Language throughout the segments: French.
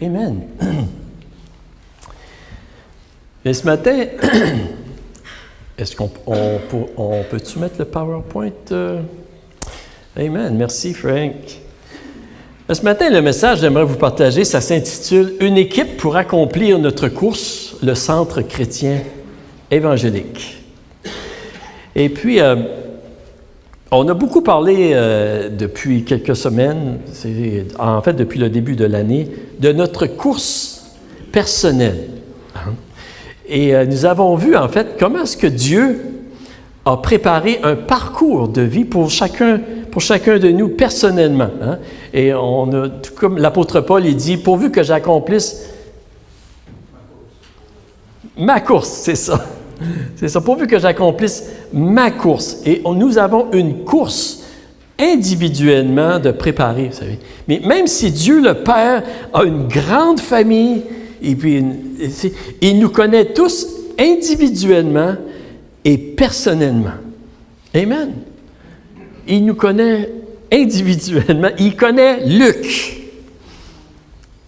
Amen. Et ce matin, est-ce qu'on peut-tu mettre le PowerPoint? Amen. Merci, Frank. Ce matin, le message que j'aimerais vous partager, ça s'intitule « Une équipe pour accomplir notre course, le Centre chrétien évangélique ». Et puis, on a beaucoup parlé depuis quelques semaines, en fait depuis le début de l'année, de notre course personnelle. Et nous avons vu, en fait, comment est-ce que Dieu a préparé un parcours de vie pour chacun de nous personnellement. Hein? Et on a, tout comme l'apôtre Paul, il dit, pourvu que j'accomplisse ma course, c'est ça. C'est ça, pourvu que j'accomplisse ma course. Et nous avons une course individuellement de préparer, vous savez. Mais même si Dieu le Père a une grande famille, et puis il nous connaît tous individuellement et personnellement. Amen. Il nous connaît individuellement. Il connaît Luc.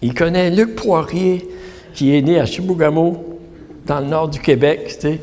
Il connaît Luc Poirier, qui est né à Chibougamau, dans le nord du Québec. Tu sais.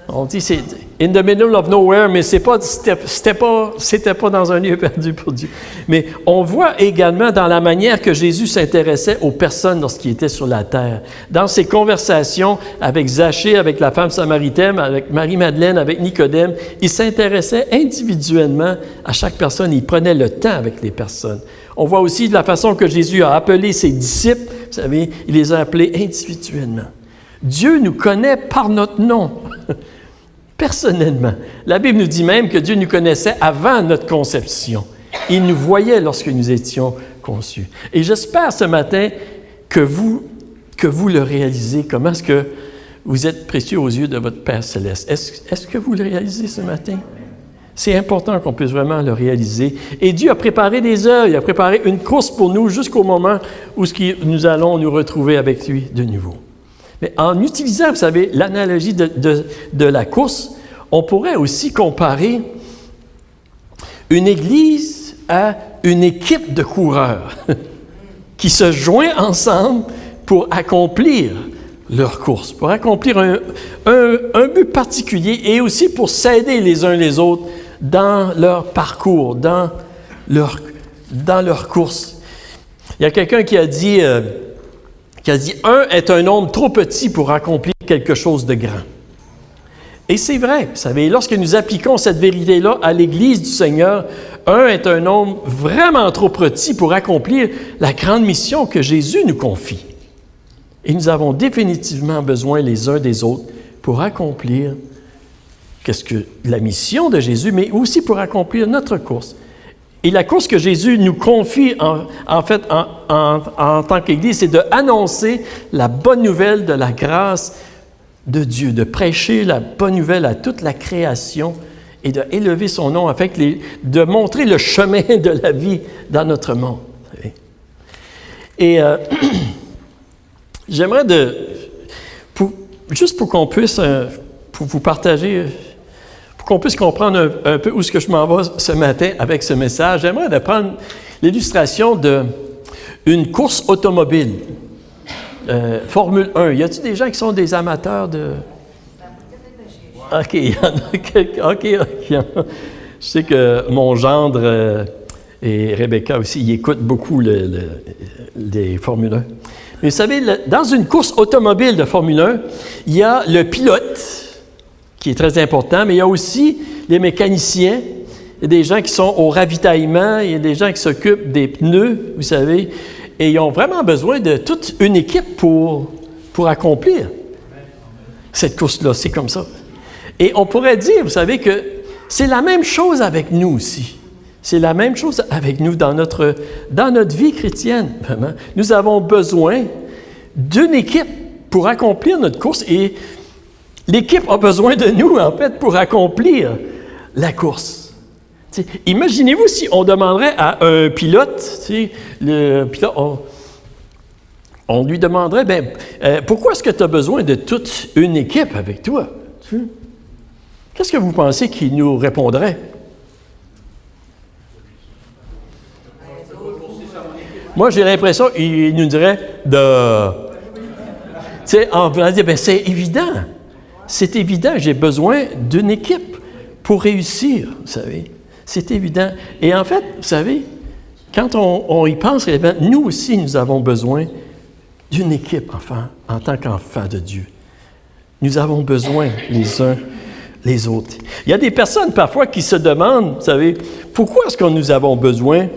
On dit c'est in the middle of nowhere, mais c'était pas dans un lieu perdu pour Dieu. Mais on voit également dans la manière que Jésus s'intéressait aux personnes lorsqu'il était sur la terre. Dans ses conversations avec Zachée, avec la femme samaritaine, avec Marie-Madeleine, avec Nicodème, il s'intéressait individuellement à chaque personne. Il prenait le temps avec les personnes. On voit aussi de la façon que Jésus a appelé ses disciples. Vous savez, il les a appelés individuellement. Dieu nous connaît par notre nom. Personnellement. La Bible nous dit même que Dieu nous connaissait avant notre conception. Il nous voyait lorsque nous étions conçus. Et j'espère ce matin que vous le réalisez. Comment est-ce que vous êtes précieux aux yeux de votre Père céleste? Est-ce que vous le réalisez ce matin? C'est important qu'on puisse vraiment le réaliser. Et Dieu a préparé des œuvres, il a préparé une course pour nous jusqu'au moment où nous allons nous retrouver avec lui de nouveau. Mais en utilisant, vous savez, l'analogie de la course, on pourrait aussi comparer une église à une équipe de coureurs qui se joignent ensemble pour accomplir leur course, pour accomplir un but particulier et aussi pour s'aider les uns les autres dans leur parcours, dans leur course. Il y a quelqu'un qui a dit... un est un nombre trop petit pour accomplir quelque chose de grand. Et c'est vrai, vous savez, lorsque nous appliquons cette vérité-là à l'Église du Seigneur, un est un nombre vraiment trop petit pour accomplir la grande mission que Jésus nous confie. Et nous avons définitivement besoin les uns des autres pour accomplir la mission de Jésus, mais aussi pour accomplir notre course. Et la course que Jésus nous confie, en tant qu'Église, c'est d'annoncer la bonne nouvelle de la grâce de Dieu, de prêcher la bonne nouvelle à toute la création et d'élever son nom afin de montrer le chemin de la vie dans notre monde. Et j'aimerais juste pour qu'on puisse, pour vous partager... qu'on puisse comprendre un peu où est-ce que je m'en vais ce matin avec ce message, j'aimerais de prendre l'illustration d'une course automobile, Formule 1. Y a-t-il des gens qui sont des amateurs de... OK, il y en a quelques... OK. Je sais que mon gendre et Rebecca aussi, ils écoutent beaucoup les Formule 1. Mais vous savez, dans une course automobile de Formule 1, il y a le pilote, qui est très important, mais il y a aussi les mécaniciens, il y a des gens qui sont au ravitaillement, il y a des gens qui s'occupent des pneus, vous savez, et ils ont vraiment besoin de toute une équipe pour accomplir cette course-là, c'est comme ça. Et on pourrait dire, vous savez, que c'est la même chose avec nous aussi. C'est la même chose avec nous dans notre vie chrétienne, vraiment. Nous avons besoin d'une équipe pour accomplir notre course et l'équipe a besoin de nous, en fait, pour accomplir la course. T'sais, imaginez-vous si on demanderait à un pilote, le pilote, on lui demanderait, pourquoi est-ce que tu as besoin de toute une équipe avec toi? Qu'est-ce que vous pensez qu'il nous répondrait? Moi, j'ai l'impression qu'il nous dirait de... Tu sais, en voulant dire, bien, c'est évident. C'est évident, j'ai besoin d'une équipe pour réussir, vous savez. C'est évident. Et en fait, vous savez, quand on y pense, nous aussi, nous avons besoin d'une équipe, enfin, en tant qu'enfants de Dieu. Nous avons besoin les uns les autres. Il y a des personnes parfois qui se demandent, vous savez, pourquoi est-ce que nous avons besoin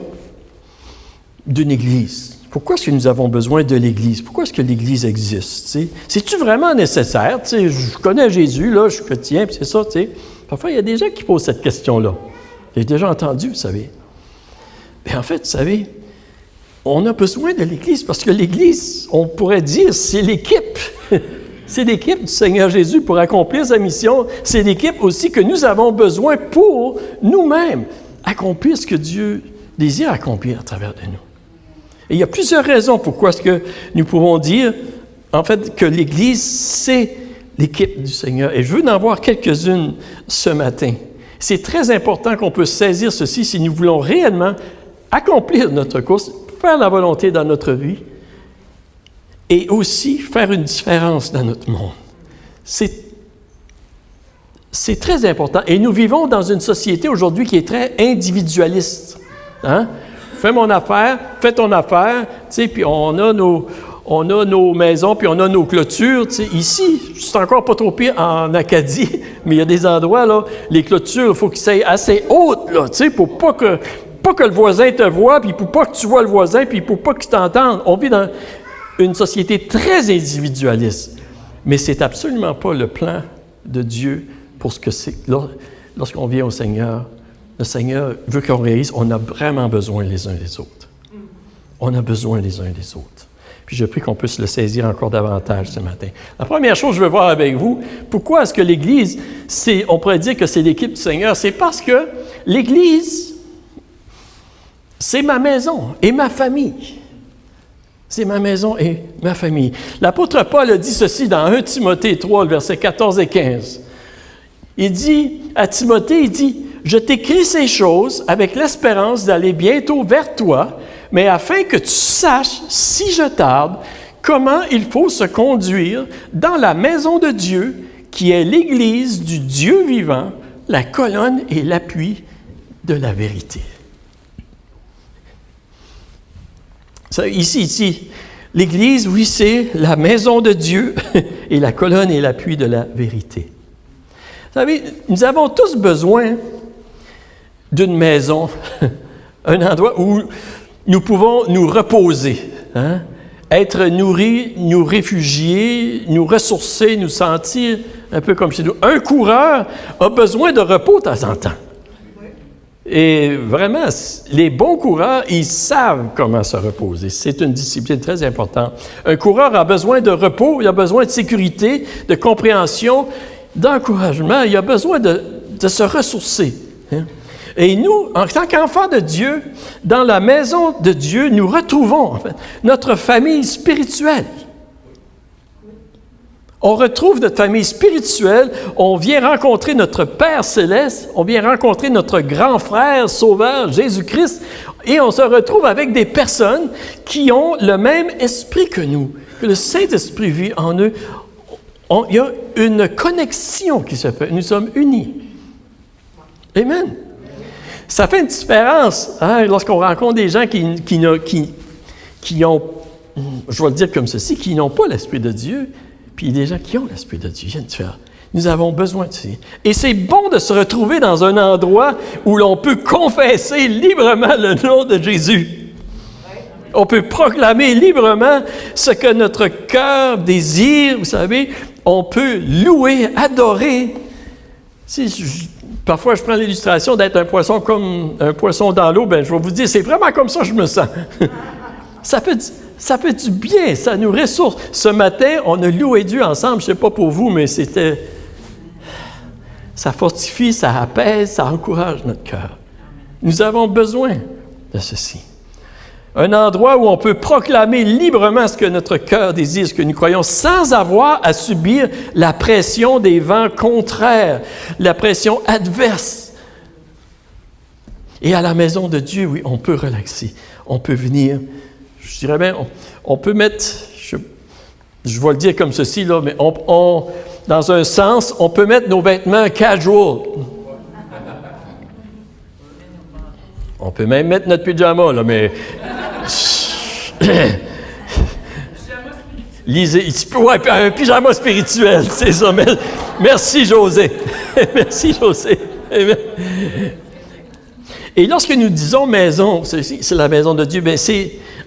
d'une Église? Pourquoi est-ce que nous avons besoin de l'Église? Pourquoi est-ce que l'Église existe? T'sais? C'est-tu vraiment nécessaire? T'sais, je connais Jésus, là, je suis chrétien, puis c'est ça. T'sais. Parfois, il y a des gens qui posent cette question-là. J'ai déjà entendu, vous savez. Mais en fait, vous savez, on a besoin de l'Église parce que l'Église, on pourrait dire, c'est l'équipe. C'est l'équipe du Seigneur Jésus pour accomplir sa mission. C'est l'équipe aussi que nous avons besoin pour nous-mêmes accomplir ce que Dieu désire accomplir à travers de nous. Et il y a plusieurs raisons pourquoi est-ce que nous pouvons dire, en fait, que l'Église, c'est l'équipe du Seigneur. Et je veux en voir quelques-unes ce matin. C'est très important qu'on puisse saisir ceci si nous voulons réellement accomplir notre course, faire la volonté dans notre vie et aussi faire une différence dans notre monde. C'est très important. Et nous vivons dans une société aujourd'hui qui est très individualiste. Hein? Fais mon affaire, fais ton affaire, tu sais, puis on a nos maisons, puis on a nos clôtures. Tu sais. Ici, c'est encore pas trop pire en Acadie, mais il y a des endroits, là, les clôtures, il faut qu'ils soient assez hautes, là, tu sais, pour pas que le voisin te voie, puis pour pas que tu vois le voisin, puis pour pas qu'il t'entende. On vit dans une société très individualiste. Mais c'est absolument pas le plan de Dieu pour ce que c'est. Lorsqu'on vient au Seigneur, le Seigneur veut qu'on réalise, on a vraiment besoin les uns des autres. On a besoin les uns des autres. Puis je prie qu'on puisse le saisir encore davantage ce matin. La première chose que je veux voir avec vous, pourquoi est-ce que l'Église, on pourrait dire que c'est l'équipe du Seigneur? C'est parce que l'Église, c'est ma maison et ma famille. C'est ma maison et ma famille. L'apôtre Paul a dit ceci dans 1 Timothée 3, le versets 14 et 15. Il dit à Timothée, il dit, « Je t'écris ces choses avec l'espérance d'aller bientôt vers toi, mais afin que tu saches, si je tarde, comment il faut se conduire dans la maison de Dieu, qui est l'Église du Dieu vivant, la colonne et l'appui de la vérité. » Ici, l'Église, oui, c'est la maison de Dieu et la colonne et l'appui de la vérité. Vous savez, nous avons tous besoin d'une maison, un endroit où nous pouvons nous reposer, hein? Être nourris, nous réfugier, nous ressourcer, nous sentir un peu comme chez nous. Un coureur a besoin de repos de temps en temps. Et vraiment, les bons coureurs, ils savent comment se reposer. C'est une discipline très importante. Un coureur a besoin de repos, il a besoin de sécurité, de compréhension, d'encouragement. Il a besoin de se ressourcer. Hein? Et nous, en tant qu'enfants de Dieu, dans la maison de Dieu, nous retrouvons en fait, notre famille spirituelle. On retrouve notre famille spirituelle, on vient rencontrer notre Père céleste, on vient rencontrer notre grand frère sauveur, Jésus-Christ, et on se retrouve avec des personnes qui ont le même esprit que nous, que le Saint-Esprit vit en eux. Il y a une connexion qui se fait, nous sommes unis. Amen. Ça fait une différence hein, lorsqu'on rencontre des gens qui ont, je vais le dire comme ceci, qui n'ont pas l'Esprit de Dieu, puis des gens qui ont l'Esprit de Dieu. Il y a une différence. Nous avons besoin de ça. Et c'est bon de se retrouver dans un endroit où l'on peut confesser librement le nom de Jésus. On peut proclamer librement ce que notre cœur désire, vous savez. On peut louer, adorer. Parfois, je prends l'illustration d'être un poisson comme un poisson dans l'eau. Bien, je vais vous dire, c'est vraiment comme ça que je me sens. Ça fait du bien, ça nous ressource. Ce matin, on a loué Dieu ensemble. Je ne sais pas pour vous, mais ça fortifie, ça apaise, ça encourage notre cœur. Nous avons besoin de ceci. Un endroit où on peut proclamer librement ce que notre cœur désire, ce que nous croyons, sans avoir à subir la pression des vents contraires, la pression adverse. Et à la maison de Dieu, oui, on peut relaxer. On peut venir je dirais bien, on peut mettre, je vais le dire comme ceci, là, mais dans un sens, on peut mettre nos vêtements casual. On peut même mettre notre pyjama, là, mais... Lisez, ouais, un pyjama spirituel, c'est ça. Merci, José. Merci, José. Et lorsque nous disons maison, c'est la maison de Dieu, bien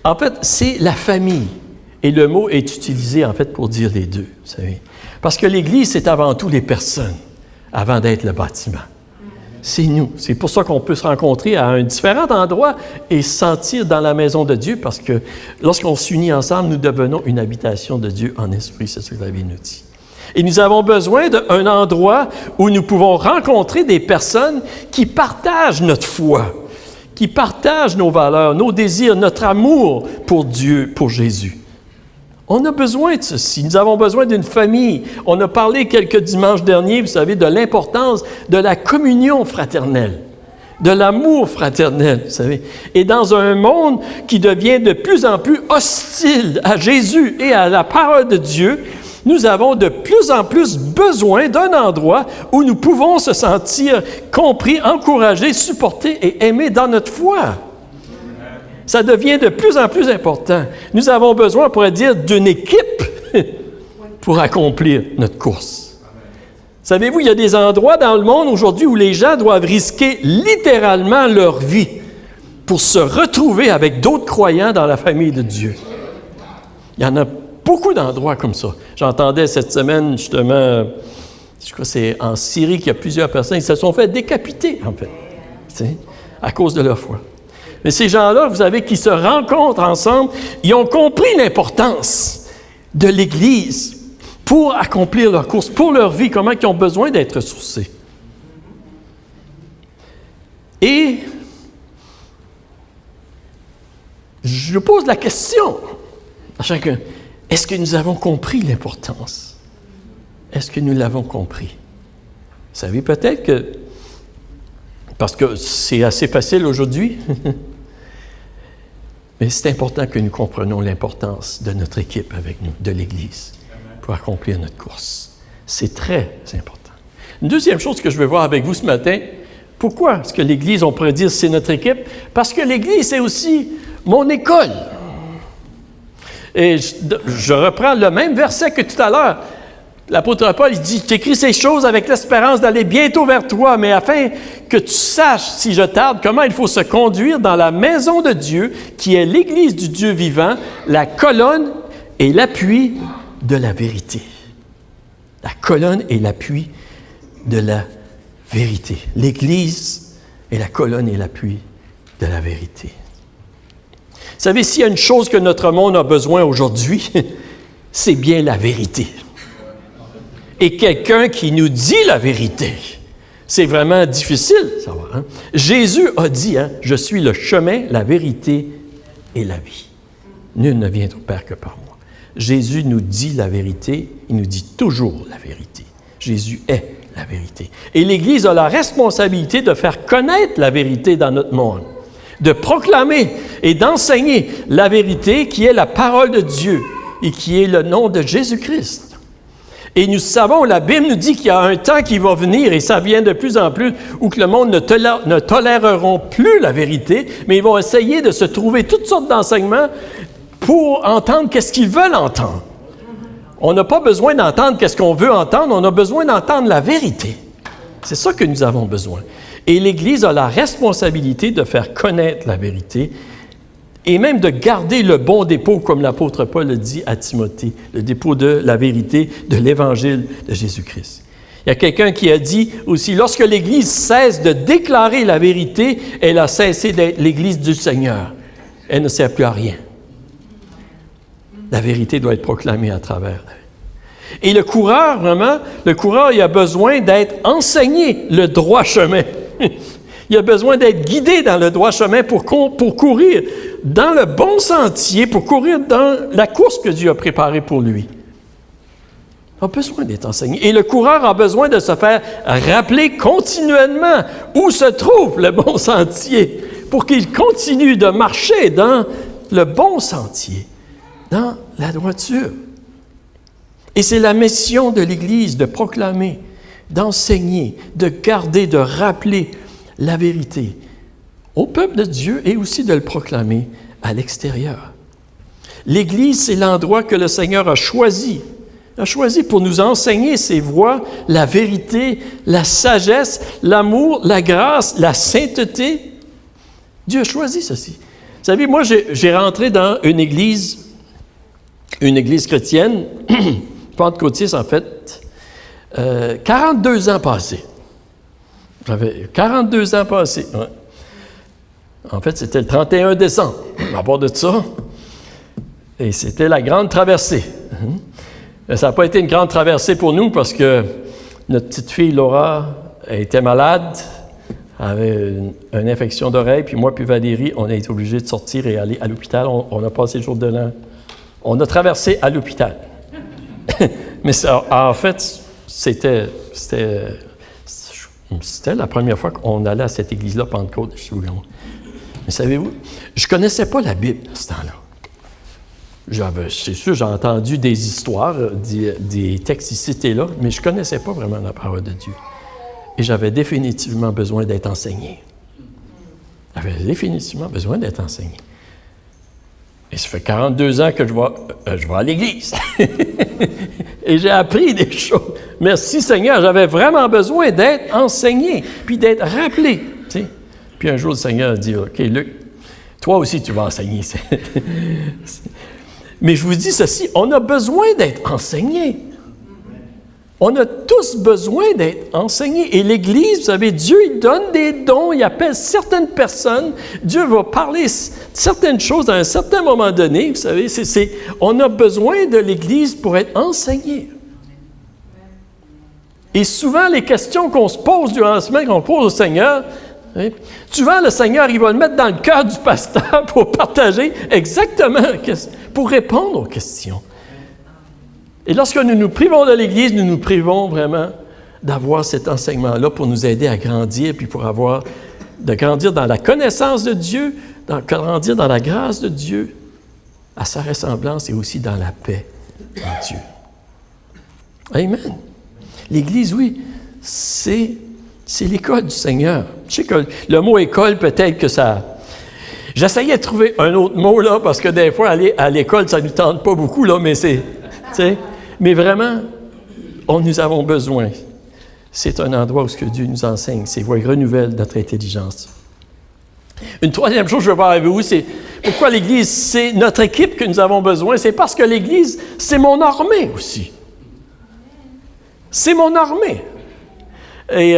en fait, c'est la famille. Et le mot est utilisé, en fait, pour dire les deux, vous savez. Parce que l'Église, c'est avant tout les personnes, avant d'être le bâtiment. C'est nous. C'est pour ça qu'on peut se rencontrer à un différent endroit et se sentir dans la maison de Dieu, parce que lorsqu'on s'unit ensemble, nous devenons une habitation de Dieu en esprit, c'est ce que la Bible nous dit. Et nous avons besoin d'un endroit où nous pouvons rencontrer des personnes qui partagent notre foi, qui partagent nos valeurs, nos désirs, notre amour pour Dieu, pour Jésus. On a besoin de ceci. Nous avons besoin d'une famille. On a parlé quelques dimanches derniers, vous savez, de l'importance de la communion fraternelle, de l'amour fraternel, vous savez. Et dans un monde qui devient de plus en plus hostile à Jésus et à la parole de Dieu, nous avons de plus en plus besoin d'un endroit où nous pouvons se sentir compris, encouragés, supportés et aimés dans notre foi. Ça devient de plus en plus important. Nous avons besoin, on pourrait dire, d'une équipe pour accomplir notre course. Savez-vous, il y a des endroits dans le monde aujourd'hui où les gens doivent risquer littéralement leur vie pour se retrouver avec d'autres croyants dans la famille de Dieu. Il y en a beaucoup d'endroits comme ça. J'entendais cette semaine, justement, je crois que c'est en Syrie qu'il y a plusieurs personnes qui se sont fait décapiter, en fait, à cause de leur foi. Mais ces gens-là, vous savez, qui se rencontrent ensemble, ils ont compris l'importance de l'Église pour accomplir leur course, pour leur vie, comment ils ont besoin d'être ressourcés. Et je pose la question à chacun, est-ce que nous avons compris l'importance? Est-ce que nous l'avons compris? Vous savez peut-être que, parce que c'est assez facile aujourd'hui, mais c'est important que nous comprenions l'importance de notre équipe avec nous, de l'Église, pour accomplir notre course. C'est très important. Une deuxième chose que je veux voir avec vous ce matin, pourquoi est-ce que l'Église, on pourrait dire, c'est notre équipe? Parce que l'Église, c'est aussi mon école. Et je reprends le même verset que tout à l'heure. L'apôtre Paul, il dit, « J'écris ces choses avec l'espérance d'aller bientôt vers toi, mais afin que tu saches, si je tarde, comment il faut se conduire dans la maison de Dieu, qui est l'Église du Dieu vivant, la colonne et l'appui de la vérité. » La colonne et l'appui de la vérité. L'Église est la colonne et l'appui de la vérité. Vous savez, s'il y a une chose que notre monde a besoin aujourd'hui, c'est bien la vérité. Et quelqu'un qui nous dit la vérité. C'est vraiment difficile, ça va. Hein? Jésus a dit, hein, « Je suis le chemin, la vérité et la vie. Nul ne vient au Père que par moi. » Jésus nous dit la vérité, il nous dit toujours la vérité. Jésus est la vérité. Et l'Église a la responsabilité de faire connaître la vérité dans notre monde, de proclamer et d'enseigner la vérité qui est la parole de Dieu et qui est le nom de Jésus-Christ. Et nous savons, la Bible nous dit qu'il y a un temps qui va venir, et ça vient de plus en plus, où que le monde ne toléreront plus la vérité, mais ils vont essayer de se trouver toutes sortes d'enseignements pour entendre qu'est-ce qu'ils veulent entendre. On n'a pas besoin d'entendre qu'est-ce qu'on veut entendre, on a besoin d'entendre la vérité. C'est ça que nous avons besoin. Et l'Église a la responsabilité de faire connaître la vérité et même de garder le bon dépôt, comme l'apôtre Paul le dit à Timothée, le dépôt de la vérité de l'Évangile de Jésus-Christ. Il y a quelqu'un qui a dit aussi, lorsque l'Église cesse de déclarer la vérité, elle a cessé d'être l'Église du Seigneur. Elle ne sert plus à rien. La vérité doit être proclamée à travers. Et le coureur, vraiment, il a besoin d'être enseigné le droit chemin. Il a besoin d'être guidé dans le droit chemin pour courir dans le bon sentier, pour courir dans la course que Dieu a préparée pour lui. Il a besoin d'être enseigné. Et le coureur a besoin de se faire rappeler continuellement où se trouve le bon sentier pour qu'il continue de marcher dans le bon sentier, dans la droiture. Et c'est la mission de l'Église de proclamer, d'enseigner, de garder, de rappeler la vérité au peuple de Dieu et aussi de le proclamer à l'extérieur. L'Église, c'est l'endroit que le Seigneur a choisi pour nous enseigner ses voies, la vérité, la sagesse, l'amour, la grâce, la sainteté. Dieu a choisi ceci. Vous savez, moi, j'ai rentré dans une église chrétienne, pentecôtiste en fait, 42 ans passés. J'avais 42 ans passés. Ouais. En fait, c'était le 31 décembre, à part de ça. Et c'était la grande traversée. Ça n'a pas été une grande traversée pour nous parce que notre petite fille Laura était malade, avait une infection d'oreille, puis moi puis Valérie, on a été obligés de sortir et aller à l'hôpital. On a passé le jour de l'an. On a traversé à l'hôpital. Mais ça, en fait, c'était la première fois qu'on allait à cette église-là, Pentecôte. Mais savez-vous, je ne connaissais pas la Bible à ce temps-là. C'est sûr, j'ai entendu des histoires, des textes ici et là, mais je ne connaissais pas vraiment la parole de Dieu. Et j'avais définitivement besoin d'être enseigné. J'avais définitivement besoin d'être enseigné. Et ça fait 42 ans que je vais à l'église. Et j'ai appris des choses. Merci Seigneur, j'avais vraiment besoin d'être enseigné, puis d'être rappelé. Tu sais. Puis un jour, le Seigneur a dit, « OK, Luc, toi aussi tu vas enseigner. » Mais je vous dis ceci, on a besoin d'être enseigné. On a tous besoin d'être enseignés. Et l'Église, vous savez, Dieu, il donne des dons, il appelle certaines personnes. Dieu va parler certaines choses à un certain moment donné. Vous savez, on a besoin de l'Église pour être enseigné. Et souvent, les questions qu'on se pose durant la semaine, qu'on pose au Seigneur, souvent, le Seigneur, il va le mettre dans le cœur du pasteur pour partager exactement, pour répondre aux questions. Et lorsque nous nous privons de l'Église, nous nous privons vraiment d'avoir cet enseignement-là pour nous aider à grandir, puis pour de grandir dans la connaissance de Dieu, grandir dans la grâce de Dieu, à sa ressemblance et aussi dans la paix en Dieu. Amen. L'Église, oui, c'est l'école du Seigneur. Je sais que le mot « école », peut-être que ça... J'essayais de trouver un autre mot, là, parce que des fois, aller à l'école, ça ne nous tente pas beaucoup, là, mais c'est... Mais vraiment, nous avons besoin. C'est un endroit où ce que Dieu nous enseigne, ses voies renouvellent notre intelligence. Une troisième chose que je veux voir avec vous, c'est pourquoi l'Église, c'est notre équipe que nous avons besoin. C'est parce que l'Église, c'est mon armée aussi. C'est mon armée. Et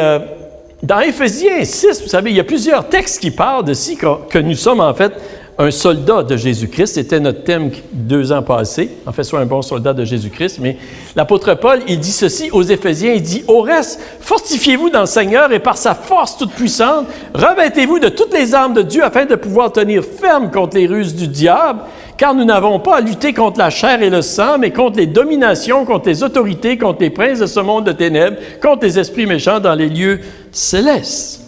dans Éphésiens 6, vous savez, il y a plusieurs textes qui parlent de ci, que nous sommes en fait un soldat de Jésus-Christ. C'était notre thème 2 ans passés. En fait, soit un bon soldat de Jésus-Christ. Mais l'apôtre Paul, il dit ceci aux Éphésiens. Il dit, « Au reste, fortifiez-vous dans le Seigneur et par sa force toute puissante, revêtez-vous de toutes les armes de Dieu afin de pouvoir tenir ferme contre les ruses du diable, car nous n'avons pas à lutter contre la chair et le sang, mais contre les dominations, contre les autorités, contre les princes de ce monde de ténèbres, contre les esprits méchants dans les lieux célestes. »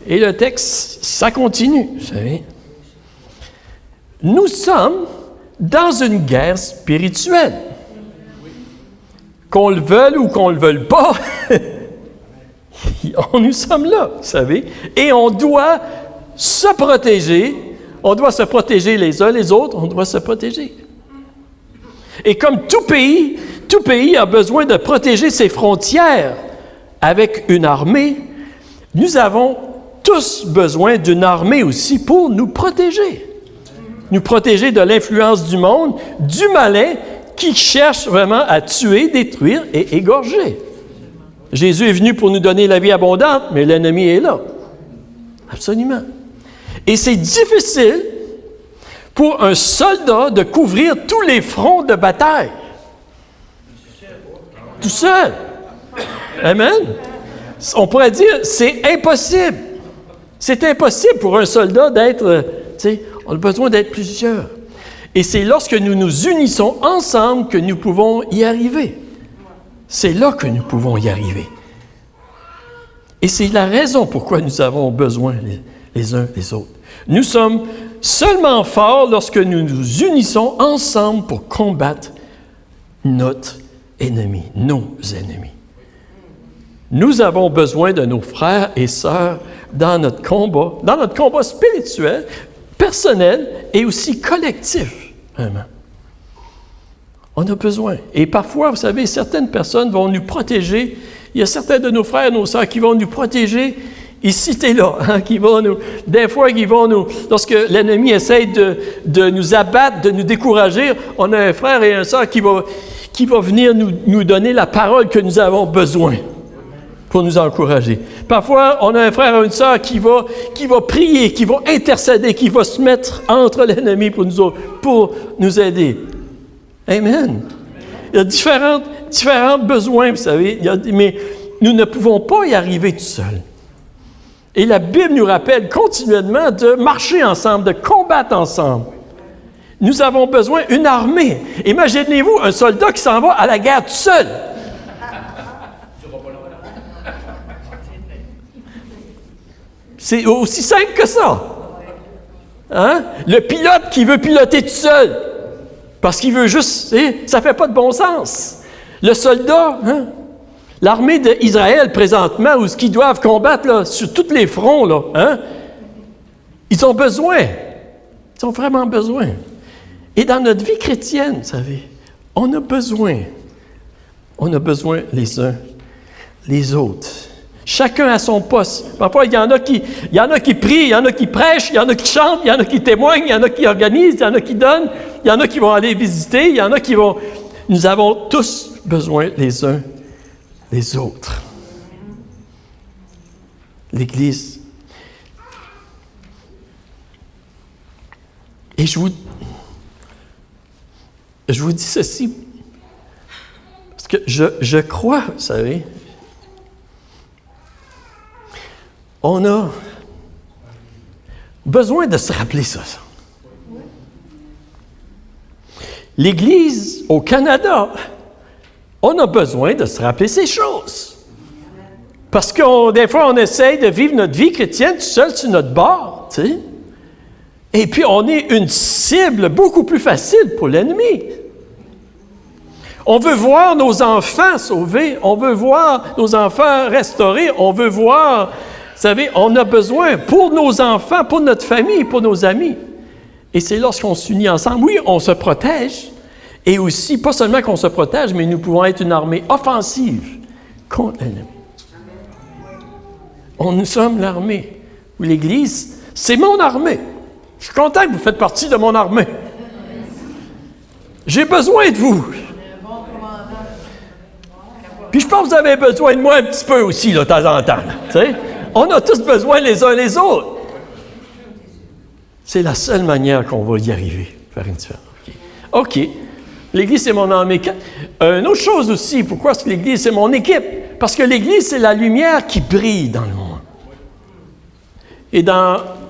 Et le texte, ça continue, vous savez. Nous sommes dans une guerre spirituelle. Qu'on le veuille ou qu'on ne le veuille pas, nous sommes là, vous savez. Et on doit se protéger. On doit se protéger les uns les autres. On doit se protéger. Et comme tout pays a besoin de protéger ses frontières avec une armée, nous avons tous besoin d'une armée aussi pour nous protéger. Nous protéger de l'influence du monde, du malin qui cherche vraiment à tuer, détruire et égorger. Jésus est venu pour nous donner la vie abondante, mais l'ennemi est là. Absolument. Et c'est difficile pour un soldat de couvrir tous les fronts de bataille. Tout seul. Amen. On pourrait dire, c'est impossible. C'est impossible pour un soldat d'être, on a besoin d'être plusieurs. Et c'est lorsque nous nous unissons ensemble que nous pouvons y arriver. C'est là que nous pouvons y arriver. Et c'est la raison pourquoi nous avons besoin les uns des autres. Nous sommes seulement forts lorsque nous nous unissons ensemble pour combattre notre ennemi, nos ennemis. Nous avons besoin de nos frères et sœurs dans notre combat spirituel, personnel et aussi collectif, vraiment. On a besoin. Et parfois, vous savez, certaines personnes vont nous protéger. Il y a certains de nos frères et nos sœurs qui vont nous protéger ici et là, hein, des fois, lorsque l'ennemi essaie de nous abattre, de nous décourager, on a un frère et une sœur qui va venir nous donner la parole que nous avons besoin pour nous encourager. Parfois, on a un frère et une sœur qui va prier, qui va intercéder, qui va se mettre entre l'ennemi pour nous aider. Amen. Il y a différents besoins, vous savez, mais nous ne pouvons pas y arriver tout seuls. Et la Bible nous rappelle continuellement de marcher ensemble, de combattre ensemble. Nous avons besoin d'une armée. Imaginez-vous un soldat qui s'en va à la guerre tout seul. C'est aussi simple que ça. Hein? Le pilote qui veut piloter tout seul, parce qu'il veut juste, ça ne fait pas de bon sens. Le soldat, hein? L'armée d'Israël présentement, où ce qu'ils doivent combattre là, sur tous les fronts, là, hein? Ils ont besoin. Ils ont vraiment besoin. Et dans notre vie chrétienne, vous savez, on a besoin. On a besoin les uns les autres. Chacun à son poste. Parfois, il y en a qui prient, il y en a qui prêchent, il y en a qui chantent, il y en a qui témoignent, il y en a qui organisent, il y en a qui donnent, il y en a qui vont aller visiter, il y en a qui vont... Nous avons tous besoin les uns les autres. L'Église. Et je vous dis ceci, parce que je crois, vous savez, on a besoin de se rappeler ça. L'Église au Canada, on a besoin de se rappeler ces choses. Parce que des fois, on essaye de vivre notre vie chrétienne tout seul sur notre bord, tu sais. Et puis, on est une cible beaucoup plus facile pour l'ennemi. On veut voir nos enfants sauvés, on veut voir nos enfants restaurés, on veut voir... Vous savez, on a besoin pour nos enfants, pour notre famille, pour nos amis. Et c'est lorsqu'on s'unit ensemble, oui, on se protège. Et aussi, pas seulement qu'on se protège, mais nous pouvons être une armée offensive contre l'ennemi. Nous sommes l'armée. L'Église, c'est mon armée. Je suis content que vous faites partie de mon armée. J'ai besoin de vous. Puis je pense que vous avez besoin de moi un petit peu aussi, là, de temps en temps. Tu sais? On a tous besoin les uns les autres. C'est la seule manière qu'on va y arriver, faire une différence. OK. L'Église, c'est mon armée. Une autre chose aussi, pourquoi est-ce que l'Église, c'est mon équipe? Parce que l'Église, c'est la lumière qui brille dans le monde. Et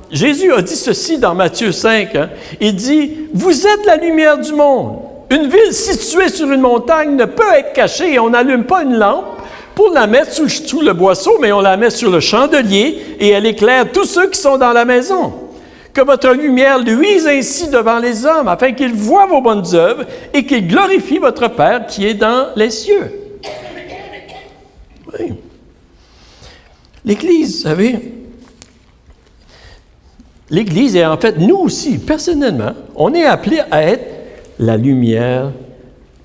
Jésus a dit ceci dans Matthieu 5. Hein, il dit, « Vous êtes la lumière du monde. Une ville située sur une montagne ne peut être cachée et on n'allume pas une lampe pour la mettre sous le boisseau, mais on la met sur le chandelier et elle éclaire tous ceux qui sont dans la maison. Que votre lumière luise ainsi devant les hommes, afin qu'ils voient vos bonnes œuvres et qu'ils glorifient votre Père qui est dans les cieux. » Oui. L'Église, vous savez, l'Église, et en fait, nous aussi, personnellement, on est appelés à être la lumière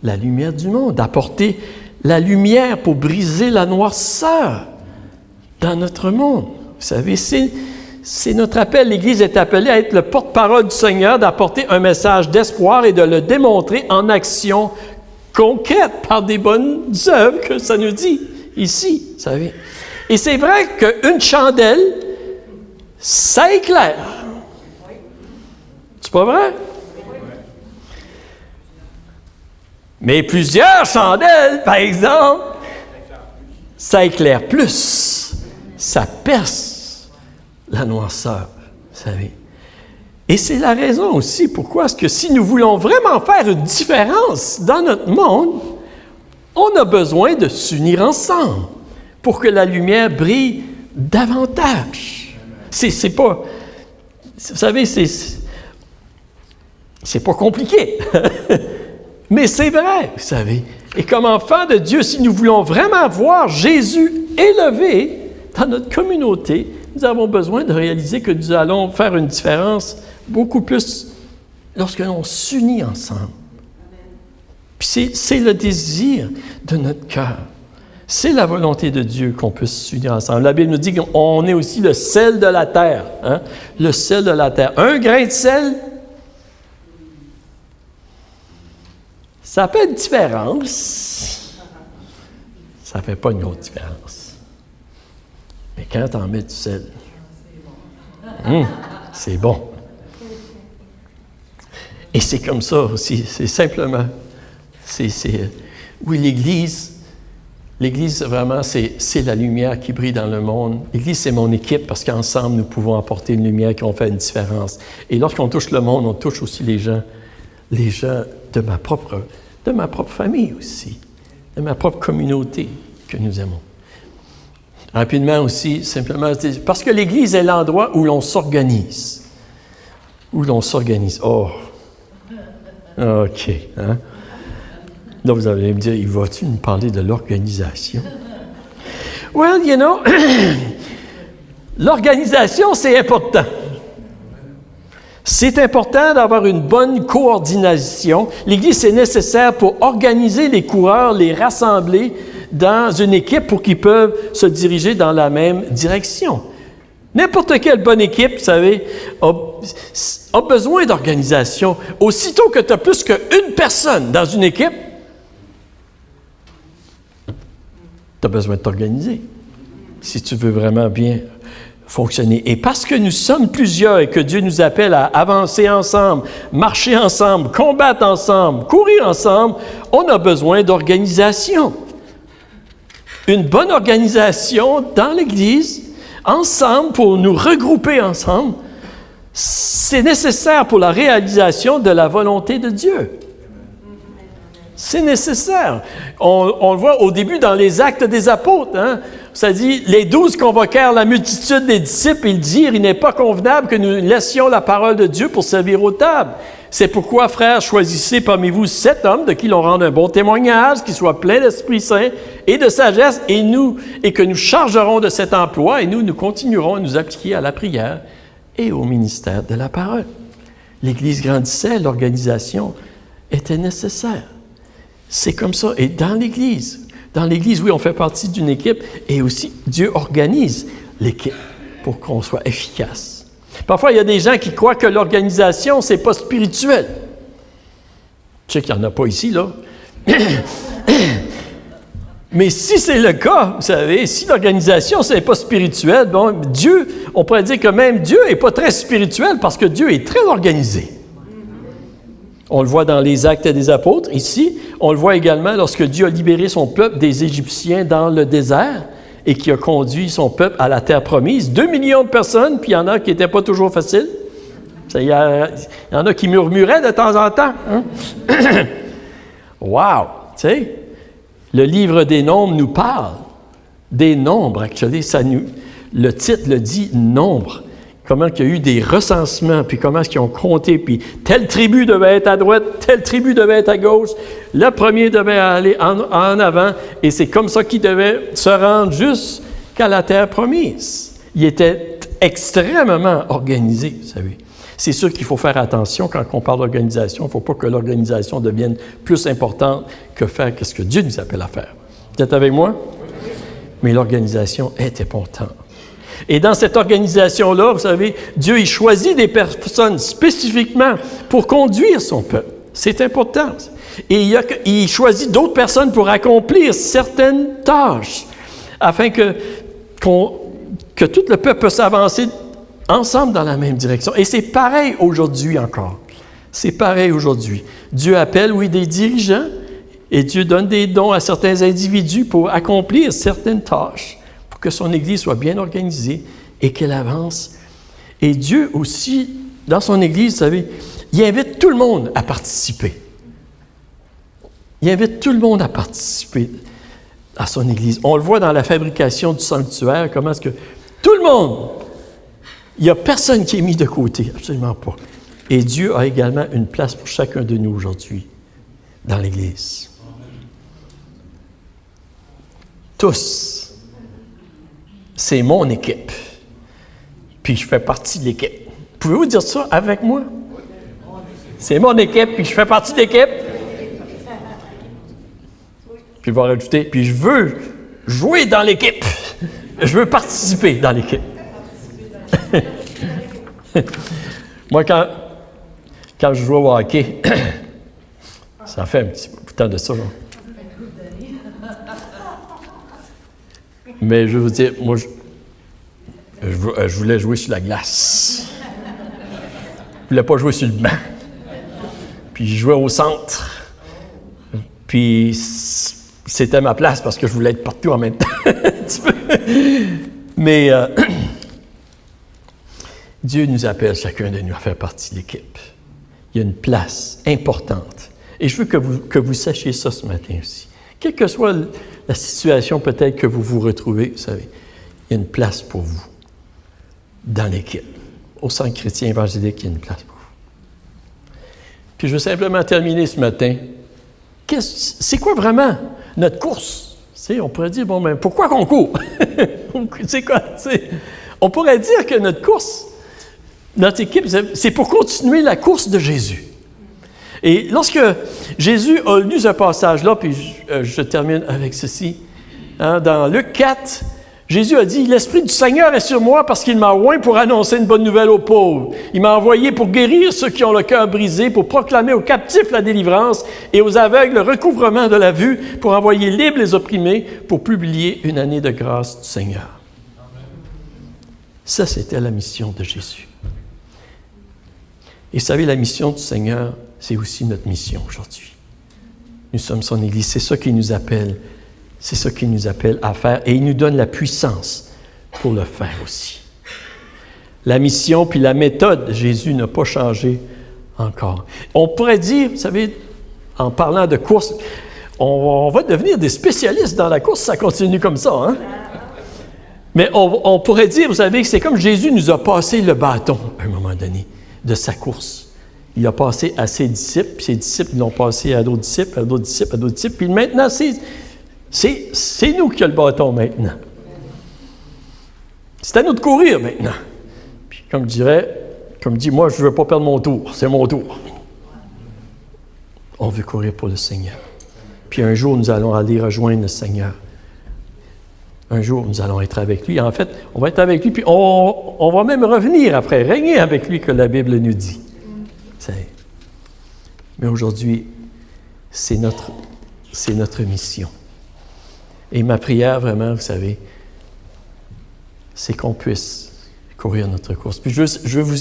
du monde, d'apporter la lumière pour briser la noirceur dans notre monde. Vous savez, c'est notre appel. l'Église est appelée à être le porte-parole du Seigneur, d'apporter un message d'espoir et de le démontrer en action concrète par des bonnes œuvres que ça nous dit ici, vous savez. Et c'est vrai qu'une chandelle, ça éclaire. C'est pas vrai? Mais plusieurs chandelles, par exemple, ça éclaire plus. Ça perce la noirceur, vous savez. Et c'est la raison aussi pourquoi est-ce que si nous voulons vraiment faire une différence dans notre monde, on a besoin de s'unir ensemble pour que la lumière brille davantage. C'est pas... Vous savez, C'est pas compliqué. Mais c'est vrai, vous savez. Et comme enfants de Dieu, si nous voulons vraiment voir Jésus élevé dans notre communauté, nous avons besoin de réaliser que nous allons faire une différence beaucoup plus lorsque l'on s'unit ensemble. Puis c'est le désir de notre cœur. C'est la volonté de Dieu qu'on puisse s'unir ensemble. La Bible nous dit qu'on est aussi le sel de la terre. Hein? Le sel de la terre. Un grain de sel, ça fait une différence. Ça ne fait pas une grosse différence. Mais quand tu en mets du sel, c'est bon. Et c'est comme ça aussi. C'est simplement... oui, l'Église, vraiment, c'est la lumière qui brille dans le monde. L'Église, c'est mon équipe parce qu'ensemble, nous pouvons apporter une lumière qui va faire une différence. Et lorsqu'on touche le monde, on touche aussi les gens de ma propre famille aussi, de ma propre communauté que nous aimons. Rapidement aussi, simplement, parce que l'Église est l'endroit où l'on s'organise. Où l'on s'organise. Oh! OK. Hein? Là, vous allez me dire, il va-tu nous parler de l'organisation? Well, you know, l'organisation, c'est important. C'est important d'avoir une bonne coordination. L'Église, c'est nécessaire pour organiser les coureurs, les rassembler dans une équipe pour qu'ils peuvent se diriger dans la même direction. N'importe quelle bonne équipe, vous savez, a besoin d'organisation. Aussitôt que tu as plus qu'une personne dans une équipe, tu as besoin de t'organiser si tu veux vraiment bien fonctionner. Et parce que nous sommes plusieurs et que Dieu nous appelle à avancer ensemble, marcher ensemble, combattre ensemble, courir ensemble, on a besoin d'organisation. Une bonne organisation dans l'Église, ensemble, pour nous regrouper ensemble, c'est nécessaire pour la réalisation de la volonté de Dieu. C'est nécessaire. On le voit au début dans les Actes des Apôtres. Hein? Ça dit, les 12 convoquèrent la multitude des disciples et ils dirent, il n'est pas convenable que nous laissions la parole de Dieu pour servir aux tables. C'est pourquoi, frères, choisissez parmi vous 7 hommes de qui l'on rende un bon témoignage, qui soient pleins d'Esprit Saint et de sagesse, et que nous chargerons de cet emploi, et nous continuerons à nous appliquer à la prière et au ministère de la parole. L'Église grandissait, l'organisation était nécessaire. C'est comme ça. Et dans l'Église, oui, on fait partie d'une équipe et aussi Dieu organise l'équipe pour qu'on soit efficace. Parfois, il y a des gens qui croient que l'organisation, c'est pas spirituel. Je sais qu'il n'y en a pas ici, là. Mais si c'est le cas, vous savez, si l'organisation, c'est pas spirituel, bon, Dieu, on pourrait dire que même Dieu n'est pas très spirituel parce que Dieu est très organisé. On le voit dans les Actes des Apôtres, ici. On le voit également lorsque Dieu a libéré son peuple des Égyptiens dans le désert et qui a conduit son peuple à la terre promise. 2 millions de personnes, puis il y en a qui n'étaient pas toujours faciles. Il y en a qui murmuraient de temps en temps. Hein? Wow! Tu sais, le livre des Nombres nous parle des nombres, actuellement. Le titre le dit « Nombre ». Comment il y a eu des recensements, puis comment est-ce qu'ils ont compté, puis telle tribu devait être à droite, telle tribu devait être à gauche, le premier devait aller en avant, et c'est comme ça qu'il devait se rendre jusqu'à la terre promise. Il était extrêmement organisé, vous savez. C'est sûr qu'il faut faire attention quand on parle d'organisation, il ne faut pas que l'organisation devienne plus importante que faire ce que Dieu nous appelle à faire. Vous êtes avec moi? Mais l'organisation est importante. Et dans cette organisation-là, vous savez, Dieu, il choisit des personnes spécifiquement pour conduire son peuple. C'est important. Et il choisit d'autres personnes pour accomplir certaines tâches, afin que tout le peuple puisse avancer ensemble dans la même direction. Et c'est pareil aujourd'hui encore. C'est pareil aujourd'hui. Dieu appelle, oui, des dirigeants, et Dieu donne des dons à certains individus pour accomplir certaines tâches, que son Église soit bien organisée et qu'elle avance. Et Dieu aussi, dans son Église, vous savez, il invite tout le monde à participer. Il invite tout le monde à participer à son Église. On le voit dans la fabrication du sanctuaire, comment est-ce que tout le monde, il n'y a personne qui est mis de côté, absolument pas. Et Dieu a également une place pour chacun de nous aujourd'hui dans l'Église. Tous. C'est mon équipe. Puis je fais partie de l'équipe. Pouvez-vous dire ça avec moi? C'est mon équipe, puis je fais partie de l'équipe. Puis il va rajouter, puis je veux jouer dans l'équipe. Je veux participer dans l'équipe. Moi, quand je joue au hockey, ça fait un petit bout de temps de ça. Là. Mais je veux dire, moi, je voulais jouer sur la glace. Je voulais pas jouer sur le banc. Puis je jouais au centre. Puis c'était ma place parce que je voulais être partout en même temps. Mais Dieu nous appelle chacun de nous à faire partie de l'équipe. Il y a une place importante. Et je veux que vous sachiez ça ce matin aussi. Quelle que soit la situation peut-être que vous vous retrouvez, vous savez, il y a une place pour vous dans l'équipe. Au Centre chrétien évangélique, il y a une place pour vous. Puis je veux simplement terminer ce matin. C'est quoi vraiment notre course? On pourrait dire, bon, mais pourquoi qu'on court? C'est quoi? On pourrait dire que notre course, notre équipe, c'est pour continuer la course de Jésus. Et lorsque Jésus a lu ce passage-là, puis je termine avec ceci, hein, dans Luc 4, Jésus a dit, « L'Esprit du Seigneur est sur moi parce qu'il m'a oint pour annoncer une bonne nouvelle aux pauvres. Il m'a envoyé pour guérir ceux qui ont le cœur brisé, pour proclamer aux captifs la délivrance et aux aveugles le recouvrement de la vue, pour envoyer libres les opprimés, pour publier une année de grâce du Seigneur. » Ça, c'était la mission de Jésus. Et vous savez, la mission du Seigneur, c'est aussi notre mission aujourd'hui. Nous sommes son Église, c'est ça qui nous appelle. C'est ça qu'il nous appelle à faire et il nous donne la puissance pour le faire aussi. La mission puis la méthode de Jésus n'a pas changé encore. On pourrait dire, vous savez, en parlant de course, on va devenir des spécialistes dans la course, ça continue comme ça, hein? Mais on pourrait dire, vous savez, que c'est comme Jésus nous a passé le bâton à un moment donné de sa course. Il a passé à ses disciples, puis ses disciples l'ont passé à d'autres disciples, à d'autres disciples, à d'autres disciples, puis maintenant, c'est nous qui avons le bâton maintenant. C'est à nous de courir maintenant. Puis comme dit, moi, je ne veux pas perdre mon tour, c'est mon tour. On veut courir pour le Seigneur. Puis un jour, nous allons aller rejoindre le Seigneur. Un jour, nous allons être avec lui. En fait, on va être avec lui, puis on va même revenir après, régner avec lui, que la Bible nous dit. Mais aujourd'hui, c'est notre mission. Et ma prière, vraiment, vous savez, c'est qu'on puisse courir notre course. Puis je veux vous,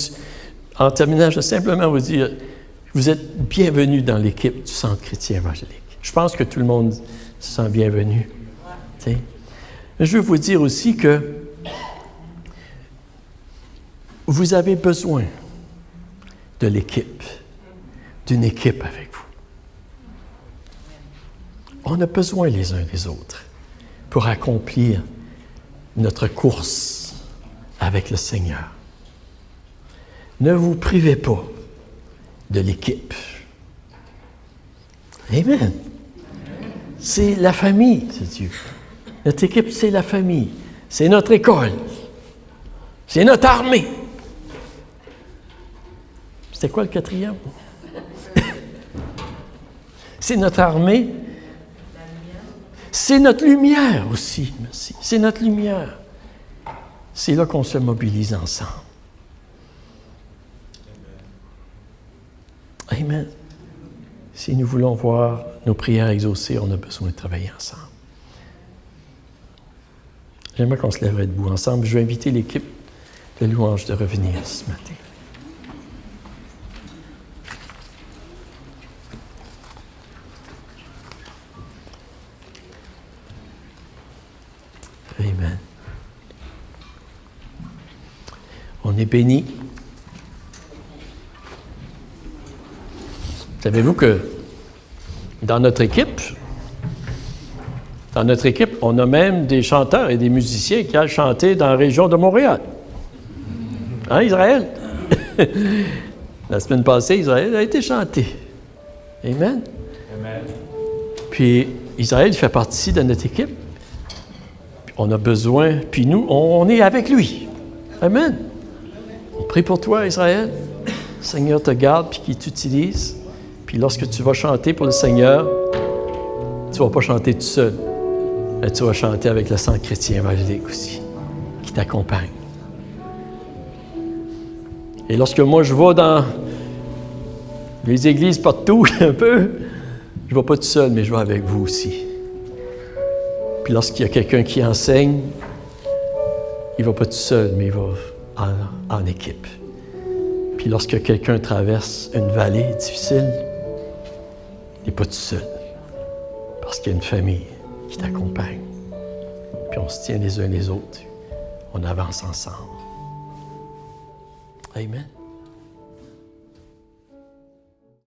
en terminant, je veux simplement vous dire, vous êtes bienvenus dans l'équipe du Centre chrétien évangélique. Je pense que tout le monde se sent bienvenu. T'sais. Mais je veux vous dire aussi que vous avez besoin de l'équipe, d'une équipe avec vous. On a besoin les uns des autres pour accomplir notre course avec le Seigneur. Ne vous privez pas de l'équipe. Amen. C'est la famille, c'est Dieu. Notre équipe, c'est la famille. C'est notre école. C'est notre armée. C'était quoi le quatrième? C'est notre armée. C'est notre lumière aussi, merci. C'est notre lumière. C'est là qu'on se mobilise ensemble. Amen. Si nous voulons voir nos prières exaucées, on a besoin de travailler ensemble. J'aimerais qu'on se lèverait debout ensemble. Je vais inviter l'équipe de louange de revenir ce matin. Amen. On est béni. Savez-vous que dans notre équipe, on a même des chanteurs et des musiciens qui ont chanté dans la région de Montréal. Hein, Israël? La semaine passée, Israël a été chanté. Amen. Amen. Puis Israël fait partie de notre équipe. Puis on a besoin, puis nous, on est avec lui. Amen. On prie pour toi, Israël. Le Seigneur te garde puis qu'il t'utilise. Puis lorsque tu vas chanter pour le Seigneur, tu ne vas pas chanter tout seul. Mais tu vas chanter avec le sang chrétien évangélique aussi, qui t'accompagne. Et lorsque moi je vais dans les églises partout, un peu, je ne vais pas tout seul, mais je vais avec vous aussi. Puis lorsqu'il y a quelqu'un qui enseigne, il ne va pas tout seul, mais il va en équipe. Puis lorsque quelqu'un traverse une vallée difficile, il n'est pas tout seul, parce qu'il y a une famille qui t'accompagne. Puis on se tient les uns les autres, on avance ensemble. Amen.